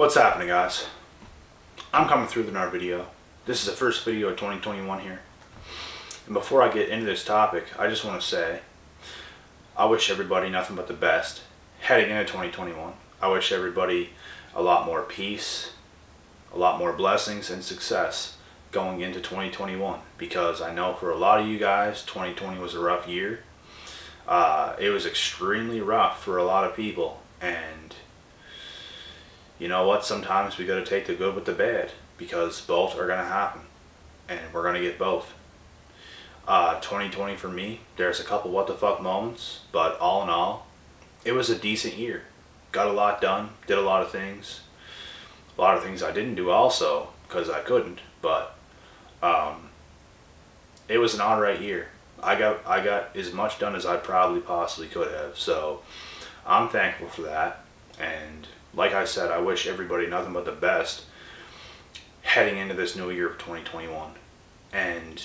What's happening, guys? I'm coming through with another video. This is the first video of 2021 here. And before I get into this topic, I just want to say I wish everybody nothing but the best heading into 2021. I wish everybody a lot more peace, a lot more blessings and success going into 2021, because I know for a lot of you guys 2020 was a rough year. It was extremely rough for a lot of people, and you know what, sometimes we got to take the good with the bad, because both are going to happen and we're going to get both. 2020 for me, there's a couple what the fuck moments, but all in all it was a decent year. Got a lot done, did a lot of things. A lot of things I didn't do also because I couldn't, but it was an alright year. I got as much done as I probably possibly could have, so I'm thankful for that. And like I said, I wish everybody nothing but the best heading into this new year of 2021. And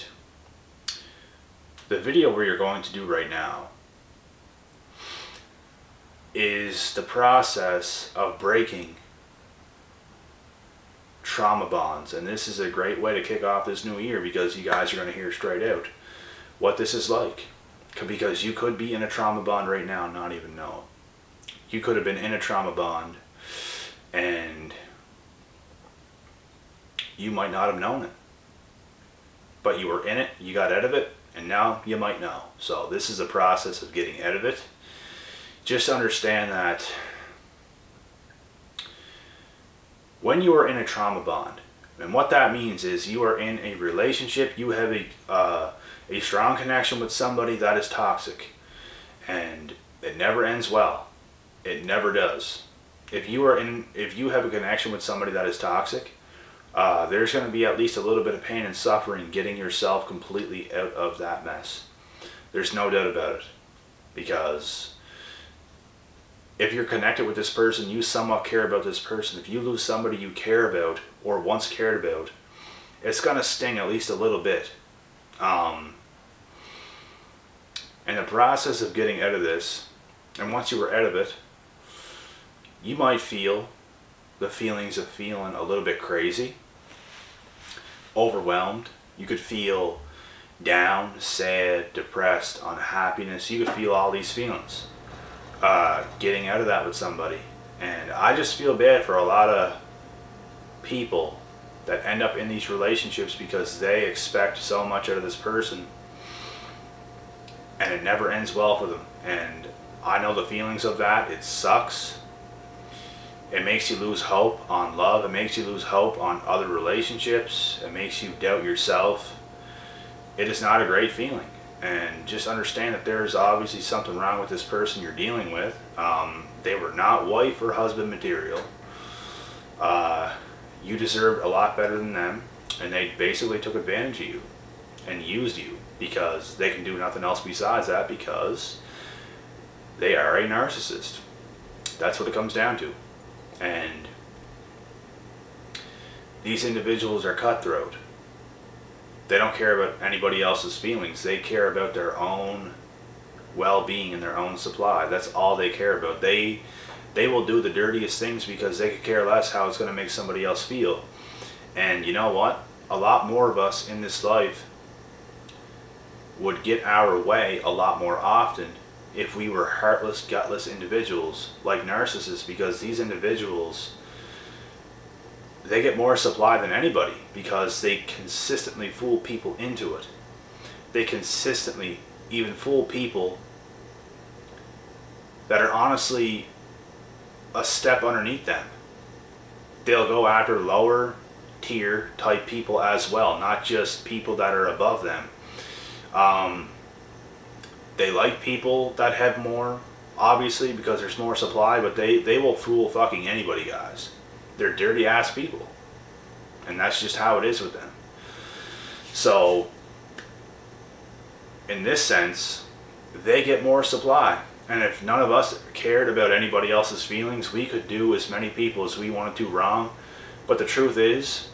the video we're going to do right now is the process of breaking trauma bonds. And this is a great way to kick off this new year, because you guys are going to hear straight out what this is like. Because you could be in a trauma bond right now and not even know. You could have been in a trauma bond and you might not have known it, but you were in it, you got out of it, and now you might know. So this is a process of getting out of it. Just understand that when you are in a trauma bond, and what that means is you are in a relationship, you have a strong connection with somebody that is toxic, and it never ends well. It never does. If you have a connection with somebody that is toxic, there's going to be at least a little bit of pain and suffering getting yourself completely out of that mess. There's no doubt about it. Because if you're connected with this person, you somewhat care about this person. If you lose somebody you care about or once cared about, it's going to sting at least a little bit. And the process of getting out of this, and once you were out of it, you might feel the feelings of feeling a little bit crazy, overwhelmed. You could feel down, sad, depressed, unhappiness. You could feel all these feelings getting out of that with somebody. And I just feel bad for a lot of people that end up in these relationships because they expect so much out of this person and it never ends well for them. And I know the feelings of that. It sucks. It makes you lose hope on love. It makes you lose hope on other relationships. It makes you doubt yourself. It is not a great feeling. And just understand that there's obviously something wrong with this person you're dealing with. They were not wife or husband material. You deserved a lot better than them. And they basically took advantage of you and used you, because they can do nothing else besides that, because they are a narcissist. That's what it comes down to. And these individuals are cutthroat. They don't care about anybody else's feelings. They care about their own well-being and their own supply. That's all they care about. They will do the dirtiest things because they could care less how it's going to make somebody else feel. And you know what? A lot more of us in this life would get our way a lot more often if we were heartless, gutless individuals like narcissists, because these individuals, they get more supply than anybody because they consistently fool people into it. They consistently even fool people that are honestly a step underneath them. They'll go after lower tier type people as well, not just people that are above them. They like people that have more, obviously, because there's more supply, but they will fool fucking anybody, guys. They're dirty ass people. And that's just how it is with them. So, in this sense, they get more supply. And if none of us cared about anybody else's feelings, we could do as many people as we wanted to wrong. But the truth is,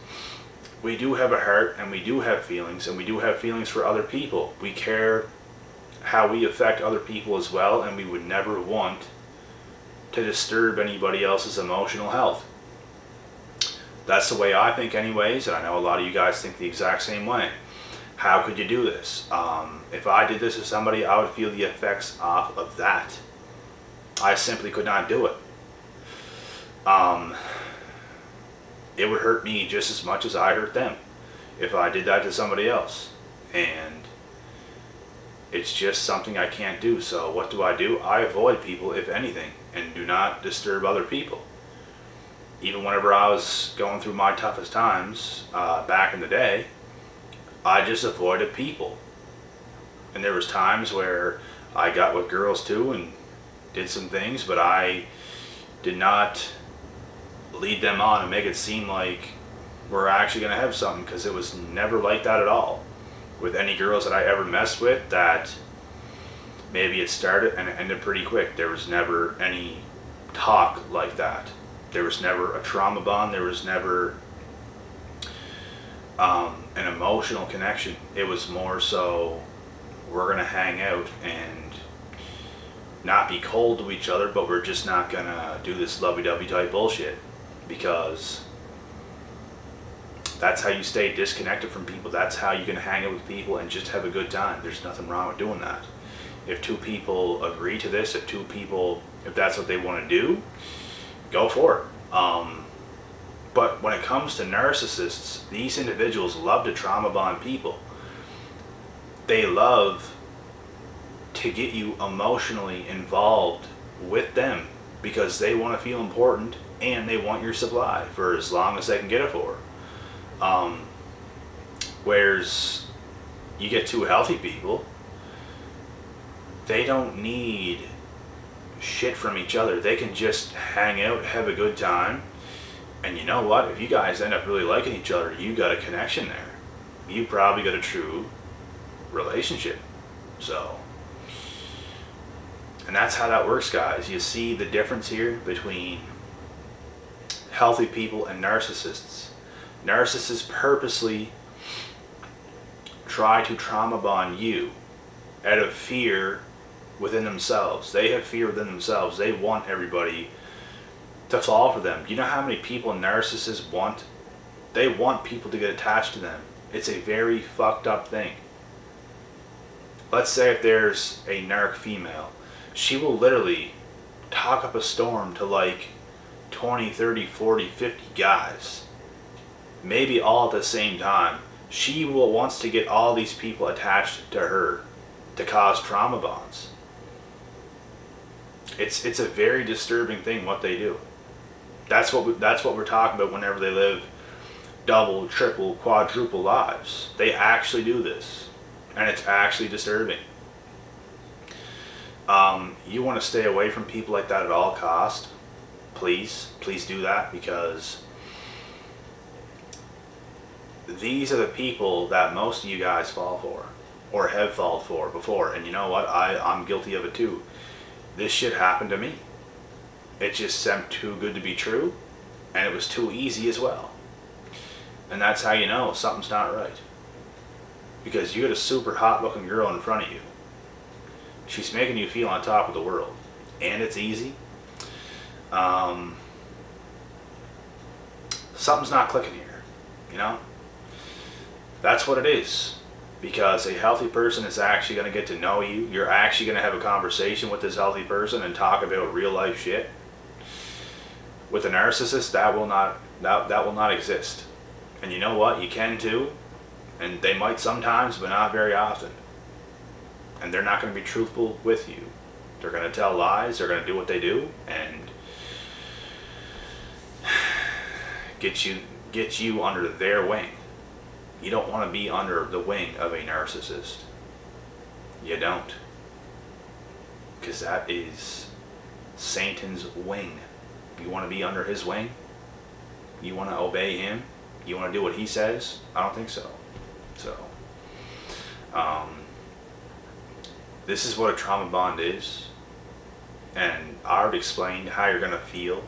we do have a heart, and we do have feelings, and we do have feelings for other people. We care how we affect other people as well, and we would never want to disturb anybody else's emotional health. That's the way I think anyways, and I know a lot of you guys think the exact same way. How could you do this? If I did this to somebody, I would feel the effects off of that. I simply could not do it. It would hurt me just as much as I hurt them if I did that to somebody else. And it's just something I can't do. So what do? I avoid people, if anything, and do not disturb other people. Even whenever I was going through my toughest times back in the day, I just avoided people. And there was times where I got with girls too and did some things, but I did not lead them on and make it seem like we're actually going to have something, because it was never like that at all. With any girls that I ever messed with, that maybe it started and it ended pretty quick. There was never any talk like that. There was never a trauma bond. There was never an emotional connection. It was more so, we're going to hang out and not be cold to each other, but we're just not going to do this lovey-dovey type bullshit, because that's how you stay disconnected from people. That's how you can hang out with people and just have a good time. There's nothing wrong with doing that. If two people agree to this, if that's what they want to do, go for it. But when it comes to narcissists, these individuals love to trauma bond people. They love to get you emotionally involved with them because they want to feel important and they want your supply for as long as they can get it for. Whereas you get two healthy people, they don't need shit from each other. They can just hang out, have a good time, and you know what? If you guys end up really liking each other, you got a connection there. You probably got a true relationship. So, and that's how that works, guys. You see the difference here between healthy people and narcissists. Narcissists purposely try to trauma bond you out of fear within themselves. They have fear within themselves. They want everybody to fall for them. You know how many people narcissists want? They want people to get attached to them. It's a very fucked up thing. Let's say if there's a narc female, she will literally talk up a storm to like 20, 30, 40, 50 guys, maybe all at the same time. She wants to get all these people attached to her to cause trauma bonds. It's a very disturbing thing what they do. That's what we're talking about whenever they live double, triple, quadruple lives. They actually do this, and it's actually disturbing. You want to stay away from people like that at all cost. Please do that, because these are the people that most of you guys fall for or have fallen for before. And you know what? I'm guilty of it too. This shit happened to me. It just seemed too good to be true, and it was too easy as well. And that's how you know something's not right. Because you got a super hot looking girl in front of you. She's making you feel on top of the world, and it's easy. Something's not clicking here, you know? That's what it is. Because a healthy person is actually going to get to know you. You're actually going to have a conversation with this healthy person and talk about real life shit. With a narcissist, that will not exist. And you know what? You can too. And they might sometimes, but not very often. And they're not going to be truthful with you. They're going to tell lies. They're going to do what they do and get you under their wing. You don't want to be under the wing of a narcissist. You don't. Because that is Satan's wing. You want to be under his wing? You want to obey him? You want to do what he says? I don't think so. So, this is what a trauma bond is. And I already explained how you're going to feel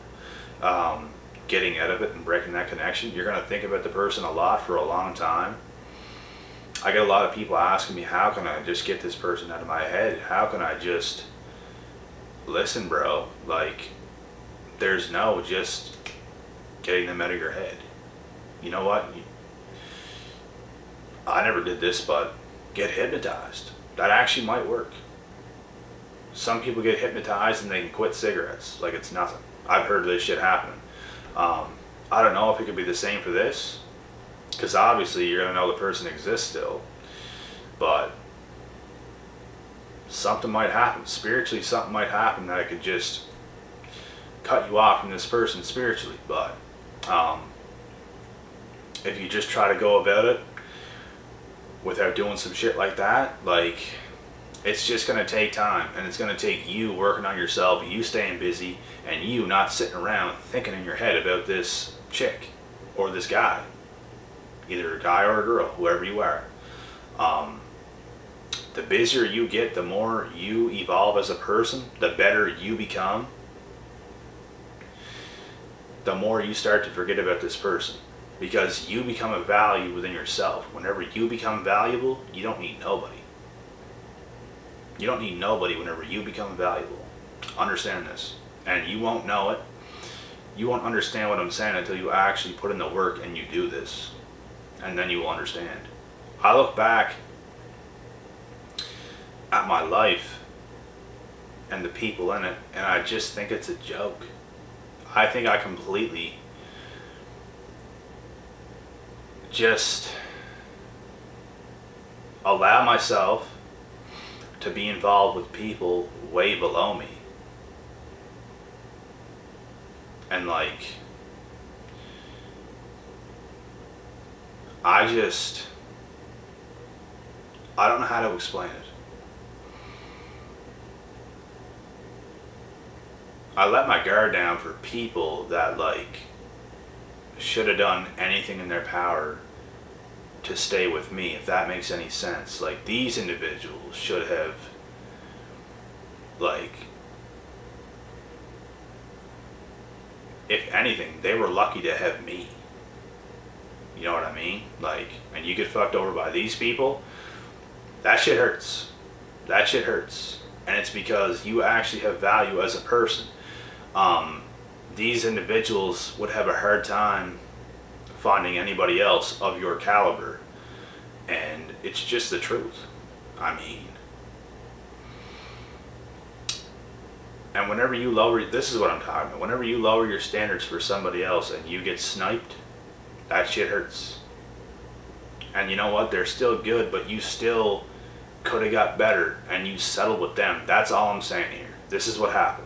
getting out of it and breaking that connection. You're going to think about the person a lot for a long time. I get a lot of people asking me, how can I just get this person out of my head? How can I just listen, bro? Like, there's no just getting them out of your head. you know what, I never did this, but get hypnotized. That actually might work. Some people get hypnotized and they can quit cigarettes like it's nothing. I've heard this shit happen. I don't know if it could be the same for this, because obviously you're going to know the person exists still, but something might happen. Spiritually, something might happen that could just cut you off from this person spiritually. But if you just try to go about it without doing some shit like that, like, it's just going to take time, and it's going to take you working on yourself, you staying busy, and you not sitting around thinking in your head about this chick or this guy, either a guy or a girl, whoever you are. The busier you get, the more you evolve as a person, the better you become, the more you start to forget about this person, because you become a value within yourself. Whenever you become valuable, you don't need nobody. You don't need nobody whenever you become valuable. Understand this. And you won't know it. You won't understand what I'm saying until you actually put in the work and you do this. And then you will understand. I look back at my life and the people in it, and I just think it's a joke. I think I completely just allow myself to be involved with people way below me. And like, I don't know how to explain it. I let my guard down for people that like should have done anything in their power to stay with me, if that makes any sense. Like, these individuals should have, like, if anything, they were lucky to have me. You know what I mean? Like, and you get fucked over by these people, that shit hurts. That shit hurts. And it's because you actually have value as a person. These individuals would have a hard time finding anybody else of your caliber, and it's just the truth. I mean, and whenever you lower, this is what I'm talking about, whenever you lower your standards for somebody else and you get sniped, that shit hurts. And you know what, they're still good, but you still could have got better, and you settled with them. That's all I'm saying here. This is what happened.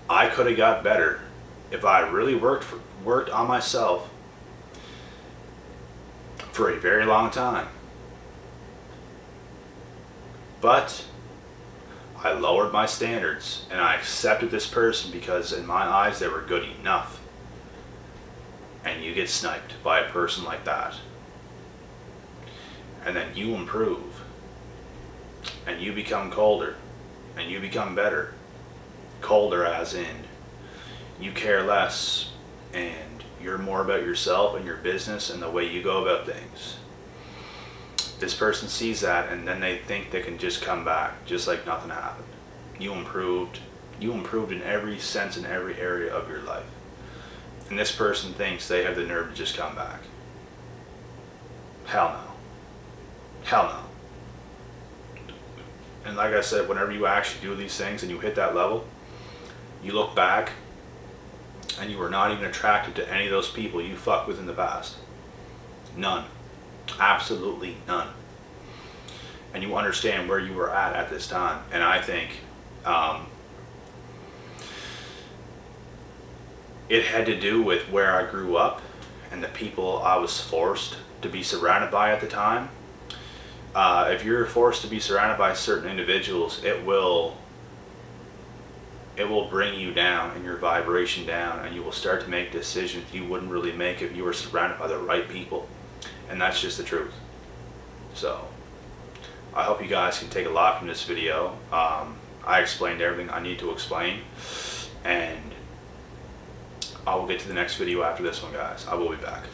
I could have got better if I really worked on myself for a very long time. But I lowered my standards and I accepted this person because in my eyes they were good enough. And you get sniped by a person like that. And then you improve. And you become colder. And you become better. Colder as in you care less and you're more about yourself and your business and the way you go about things. This person sees that, and then they think they can just come back just like nothing happened. You improved in every sense, in every area of your life. And this person thinks they have the nerve to just come back. Hell no. Hell no. And like I said, whenever you actually do these things and you hit that level, you look back and you were not even attracted to any of those people you fucked with in the past. None. Absolutely none. And you understand where you were at this time. And I think it had to do with where I grew up and the people I was forced to be surrounded by at the time. If you're forced to be surrounded by certain individuals, it will bring you down and your vibration down, and you will start to make decisions you wouldn't really make if you were surrounded by the right people. And that's just the truth. So I hope you guys can take a lot from this video. I explained everything I need to explain, and I will get to the next video after this one, guys. I will be back.